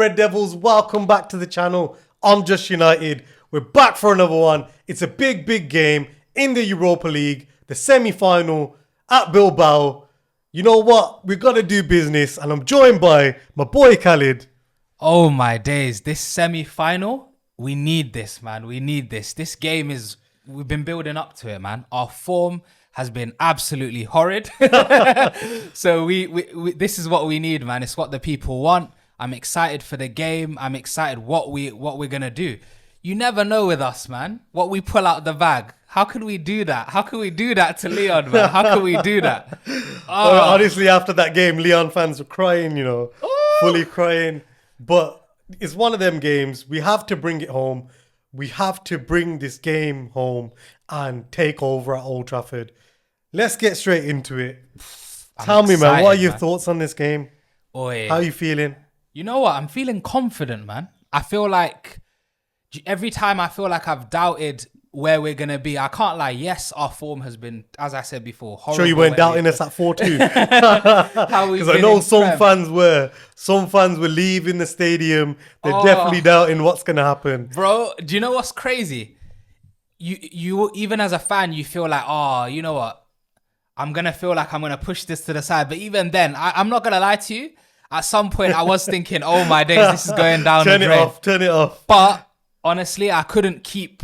Red Devils? Welcome back to the channel. I'm Just United. We're back for another one. It's a big game in the Europa League, the semi-final at Bilbao. You know what? We've got to do business, and I'm joined by my boy Khalid. Oh my days, this semi-final, we need this, man. We need this. This game we've been building up to it, man. Our form has been absolutely horrid. So we this is what we need, man. It's what the people want. I'm excited for the game. I'm excited what we're gonna do. You never know with us, man. What we pull out the bag. How can we do that? How can we do that to Leon, man? How can we do that? Honestly, after that game, Leon fans were crying, fully crying. But it's one of them games. We have to bring it home. We have to bring this game home and take over at Old Trafford. Let's get straight into it. Tell me, man, what are your thoughts on this game? Oi. How are you feeling? You know what? I'm feeling confident, man. I feel like every time I feel like I've doubted where we're going to be, I can't lie. Yes, our form has been, as I said before, horrible. Sure you weren't doubting us at 4-2? Because I know some fans were. Some fans were leaving the stadium. They're definitely doubting what's going to happen. Bro, do you know what's crazy? You even as a fan, you feel like, you know what? I'm going to feel like I'm going to push this to the side. But even then, I'm not going to lie to you. At some point, I was thinking, oh my days, this is going down the drain. Turn it off. But honestly, I couldn't keep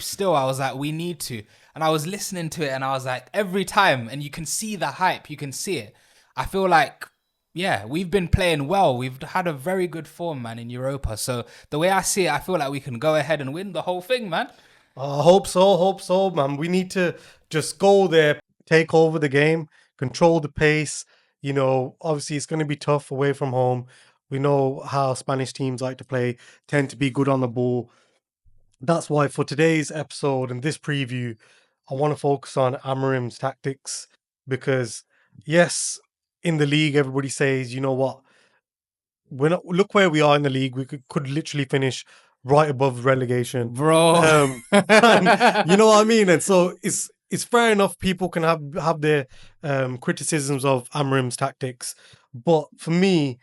still. I was like, we need to. And I was listening to it and I was like, every time, and you can see the hype, you can see it. I feel like, yeah, we've been playing well. We've had a very good form, man, in Europa. So the way I see it, I feel like we can go ahead and win the whole thing, man. I hope so, man. We need to just go there, take over the game, control the pace. Obviously it's going to be tough away from home. We know how Spanish teams like to play, tend to be good on the ball. That's why for today's episode and this preview, I want to focus on Amorim's tactics because, yes, in the league, everybody says, you know what, look where we are in the league. We could literally finish right above relegation. Bro. You know what I mean? And so it's fair enough. People can have their criticisms of Amorim's tactics. But for me,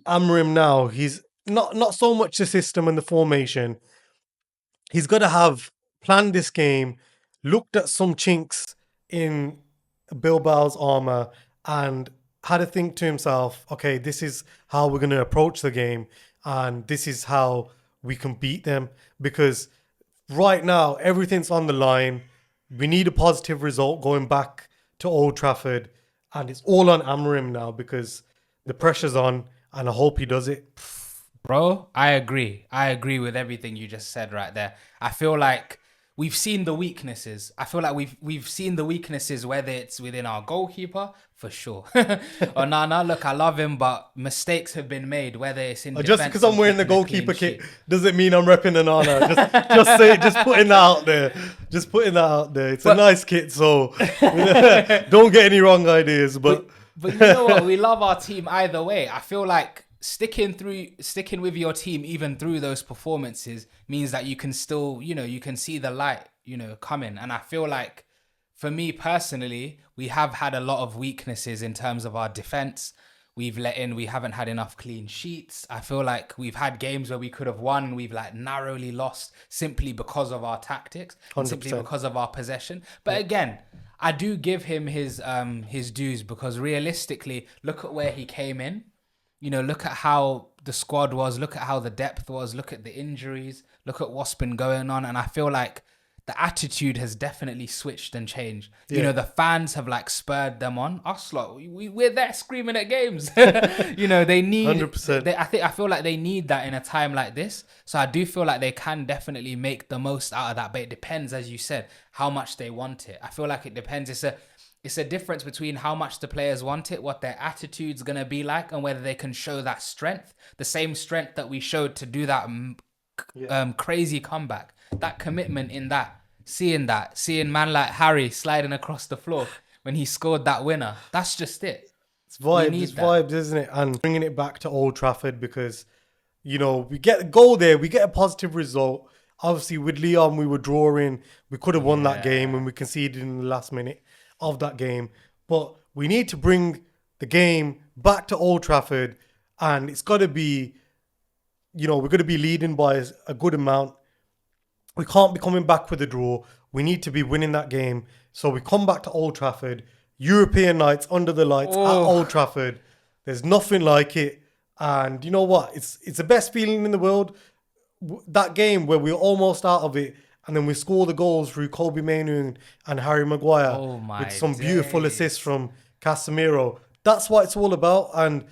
Amorim now, he's not so much the system and the formation. He's got to have planned this game, looked at some chinks in Bilbao's armour and had to think to himself, okay, this is how we're going to approach the game and this is how we can beat them. Because right now, everything's on the line. We need a positive result going back to Old Trafford. And it's all on Amorim now because the pressure's on. And I hope he does it. Bro, I agree. I agree with everything you just said right there. I feel like we've seen the weaknesses. I feel like we've seen the weaknesses, whether it's within our goalkeeper, for sure. Nana, look, I love him, but mistakes have been made, whether it's in just because I'm wearing the goalkeeper kit doesn't mean I'm repping Nana. Just putting that out there. Just putting that out there. It's a nice kit, so don't get any wrong ideas. But you know what? We love our team either way. I feel like sticking with your team even through those performances means that you can still, you can see the light, coming. And I feel like for me personally, we have had a lot of weaknesses in terms of our defense. We haven't had enough clean sheets. I feel like we've had games where we could have won. We've narrowly lost simply because of our tactics, and simply because of our possession. But again, I do give him his dues because realistically, look at where he came in. Look at how the squad was. Look at how the depth was. Look at the injuries. Look at what's been going on. And I feel like the attitude has definitely switched and changed. Yeah. The fans have spurred them on. Us we're there screaming at games. They need 100%. I feel like they need that in a time like this. So I do feel like they can definitely make the most out of that. But it depends, as you said, how much they want it. I feel like it depends. It's a difference between how much the players want it, what their attitude's going to be like, and whether they can show that strength, the same strength that we showed to do that crazy comeback, that commitment in that, seeing man like Harry sliding across the floor when he scored that winner. That's just it. It's vibes, isn't it? And bringing it back to Old Trafford because, we get a goal there, we get a positive result. Obviously, with Leon, we were drawing. We could have won that game when we conceded in the last minute of that game. But we need to bring the game back to Old Trafford and it's got to be we're going to be leading by a good amount. We can't be coming back with a draw. We need to be winning that game. So we come back to Old Trafford, European nights under the lights at Old Trafford. There's nothing like it. And you know what? It's the best feeling in the world. That game where we're almost out of it, and then we score the goals through Kobe Mainoo and Harry Maguire with some beautiful assists from Casemiro. That's what it's all about. And,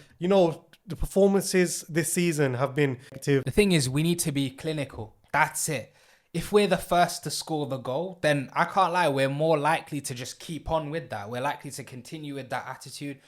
the performances this season have been active. The thing is, we need to be clinical. That's it. If we're the first to score the goal, then I can't lie, we're more likely to just keep on with that. We're likely to continue with that attitude.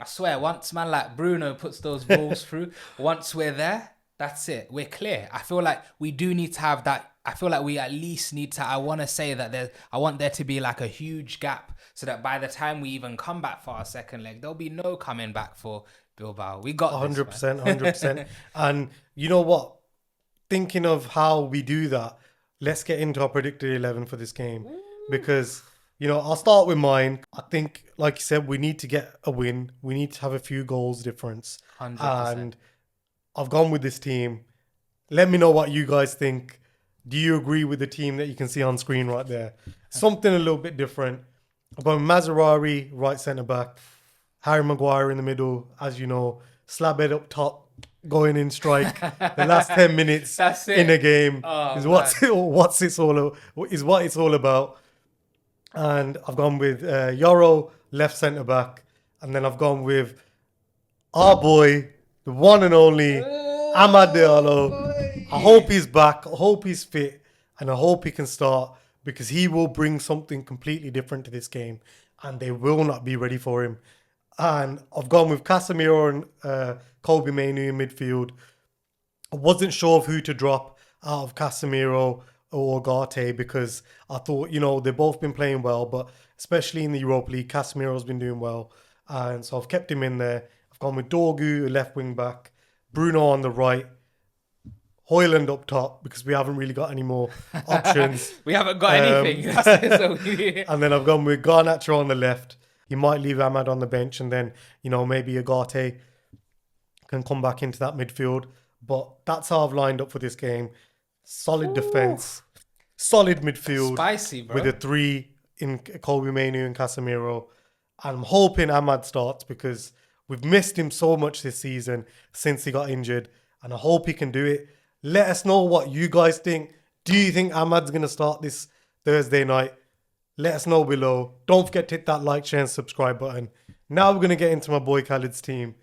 I swear, once man like Bruno puts those balls through, once we're there, that's it. We're clear. I feel like we do need to have that. I feel like we at least need to, I want to say that I want there to be like a huge gap so that by the time we even come back for our second leg, there'll be no coming back for Bilbao. We got 100%, 100%. And you know what? Thinking of how we do that, let's get into our predicted 11 for this game. Because, I'll start with mine. I think, like you said, we need to get a win. We need to have a few goals difference. 100%. And I've gone with this team. Let me know what you guys think. Do you agree with the team that you can see on screen right there? Something a little bit different. I've gone Mazraoui, right centre-back. Harry Maguire in the middle. As you know, Slabhead up top, going in strike. The last 10 minutes in a game is what it's all about. And I've gone with Yoro, left centre-back. And then I've gone with our boy, the one and only Amad Diallo. I hope he's back. I hope he's fit. And I hope he can start, because he will bring something completely different to this game. And they will not be ready for him. And I've gone with Casemiro and Kobe Mainoo in midfield. I wasn't sure of who to drop out of Casemiro or Ugarte, because I thought, they've both been playing well, but especially in the Europa League, Casemiro's been doing well. And so I've kept him in there. I've gone with Dorgu, left wing back, Bruno on the right, Højlund up top, because we haven't really got any more options. We haven't got anything. And then I've gone with Garnacho on the left. He might leave Amad on the bench, and then, maybe Ugarte can come back into that midfield. But that's how I've lined up for this game. Solid defense, solid midfield. Spicy, bro. With a 3 in Kobe Mainoo and Casemiro. And I'm hoping Amad starts, because we've missed him so much this season since he got injured. And I hope he can do it. Let us know what you guys think. Do you think Amad's going to start this Thursday night? Let us know below. Don't forget to hit that like, share, and subscribe button. Now we're going to get into my boy Khalid's team.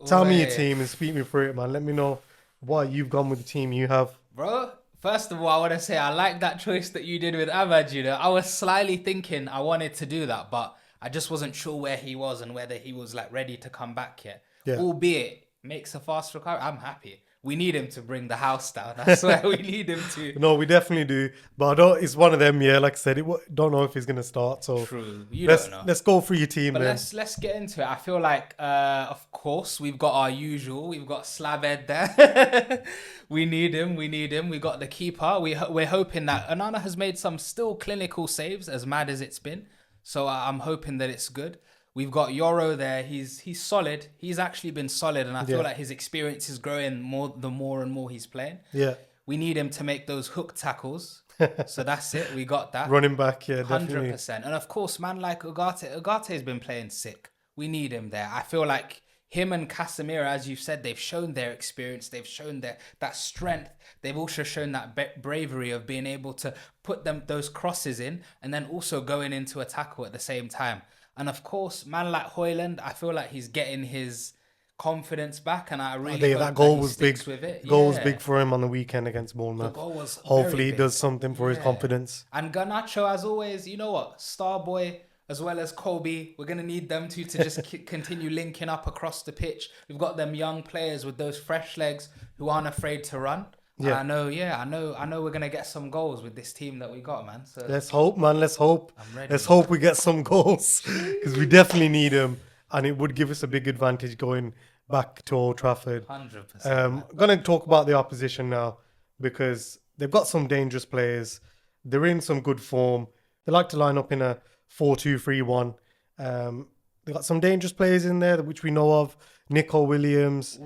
Tell me your team and speak me through it, man. Let me know why you've gone with the team you have. Bro, first of all, I want to say I like that choice that you did with Amad, I was slyly thinking I wanted to do that, but I just wasn't sure where he was and whether he was ready to come back yet. Yeah. Albeit, makes a fast recovery. I'm happy. We need him to bring the house down. I swear we need him to. No, we definitely do. But it's one of them, like I said, don't know if he's going to start. So true. Don't know. Let's go through your team then. Let's get into it. I feel like, of course, we've got our usual. We've got Slabhead there. We need him. We got the keeper. We're hoping that Onana has made some still clinical saves, as mad as it's been. So I'm hoping that it's good. We've got Yoro there. He's solid. He's actually been solid, and I feel like his experience is growing the more and more he's playing. Yeah. We need him to make those hook tackles. So that's it. We got that. Running back, yeah, definitely. 100%. And of course, man like Ugarte's been playing sick. We need him there. I feel like him and Casemiro, as you said, they've shown their experience. They've shown that strength. They've also shown that bravery of being able to put those crosses in and then also going into a tackle at the same time. And of course, man like Højlund, I feel like he's getting his confidence back, and I really hope that goal was big. With it. Goal was big for him on the weekend against Bournemouth. The goal was hopefully he does something for his confidence. And Garnacho, as always, you know what? Starboy as well as Kobe, we're gonna need them to just continue linking up across the pitch. We've got them young players with those fresh legs who aren't afraid to run. Yeah. I know we're gonna get some goals with this team that we got, man. So let's hope, man. Let's hope. I'm ready. Let's hope we get some goals, because we definitely need them, and it would give us a big advantage going back to Old Trafford. 100%. I'm gonna talk about the opposition now, because they've got some dangerous players. They're in some good form. They like to line up in a 4-2-3-1. They've got some dangerous players in there, which we know of. Nico Williams.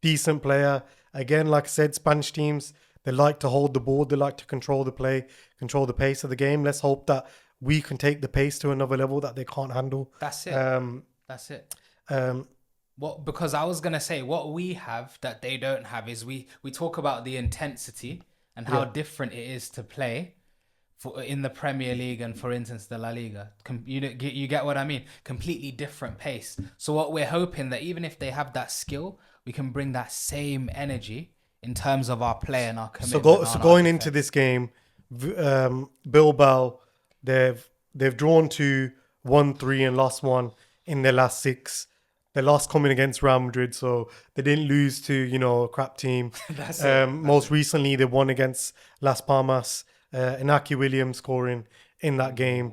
decent player. Again, like I said, Spanish teams, they like to hold the ball. They like to control the play, control the pace of the game. Let's hope that we can take the pace to another level that they can't handle. That's it. That's it. Because I was gonna say what we have that they don't have is we talk about the intensity and how different it is to play in the Premier League and, for instance, the La Liga. You get what I mean? Completely different pace. So what we're hoping that even if they have that skill, we can bring that same energy in terms of our play and our commitment. So going into this game, Bilbao, they've drawn 2, won 3, and lost 1 in their last 6. They lost coming against Real Madrid, so they didn't lose to a crap team. Most recently, they won against Las Palmas. Inaki Williams scoring in that game.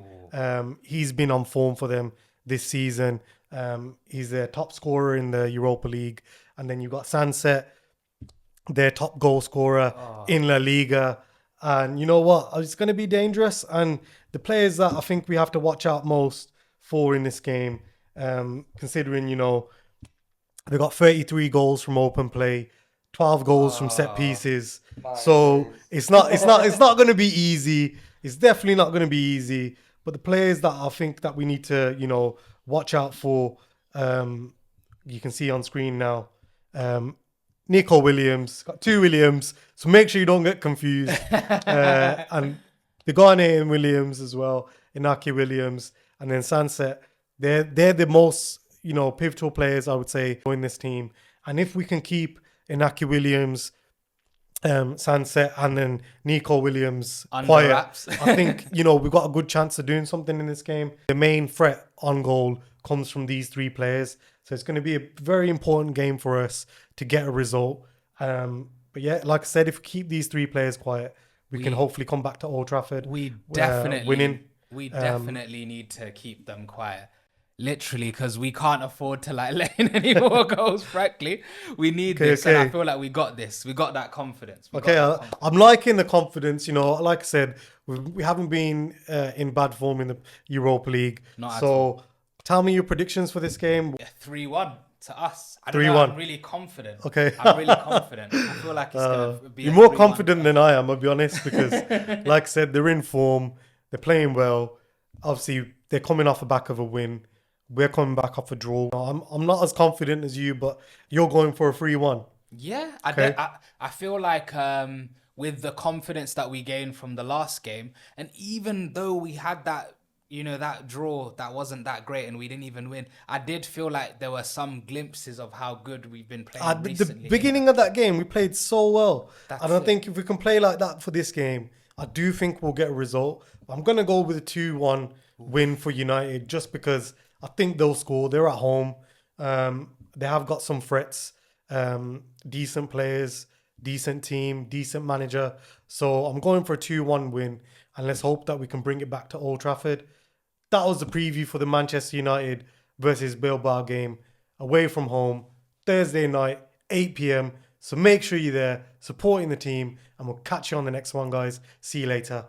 He's been on form for them this season. He's their top scorer in the Europa League. And then you've got Sunset, their top goal scorer in La Liga. And you know what? It's going to be dangerous. And the players that I think we have to watch out most for in this game, considering, they got 33 goals from open play, 12 goals from set pieces. So it's not going to be easy. It's definitely not going to be easy. But the players that I think that we need to, watch out for, you can see on screen now. Nico Williams, got 2 Williams. So make sure you don't get confused. And the Ghanaian Williams as well, Inaki Williams, and then Sunset. They're the most, pivotal players, I would say, in this team. And if we can keep Inaki Williams, Sunset, and then Nico Williams quiet, I think, we've got a good chance of doing something in this game. The main threat on goal comes from these 3 players. So it's going to be a very important game for us to get a result. But yeah, like I said, if we keep these 3 players quiet, we can hopefully come back to Old Trafford winning. We definitely need to keep them quiet. Literally, because we can't afford to let in any more goals, frankly. We need this, and I feel like we got this. We got that confidence. I'm liking the confidence. Like I said, we haven't been in bad form in the Europa League. Not at all. Tell me your predictions for this game. 3-1 to us. I don't know, I'm really confident. Okay. I'm really confident. I feel like it's going to be You're more confident than I am, I'll be honest, because like I said, they're in form. They're playing well. Obviously, they're coming off the back of a win. We're coming back off a draw. I'm not as confident as you, but you're going for a 3-1. Yeah, okay. I feel like with the confidence that we gained from the last game, and even though we had that, that draw that wasn't that great and we didn't even win, I did feel like there were some glimpses of how good we've been playing recently. The beginning of that game, we played so well. I think if we can play like that for this game, I do think we'll get a result. I'm going to go with a 2-1 win for United just because I think they'll score. They're at home. They have got some threats, decent players, decent team, decent manager. So I'm going for a 2-1 win. And let's hope that we can bring it back to Old Trafford. That was the preview for the Manchester United versus Bilbao game. Away from home, Thursday night, 8 p.m. So make sure you're there, supporting the team. And we'll catch you on the next one, guys. See you later.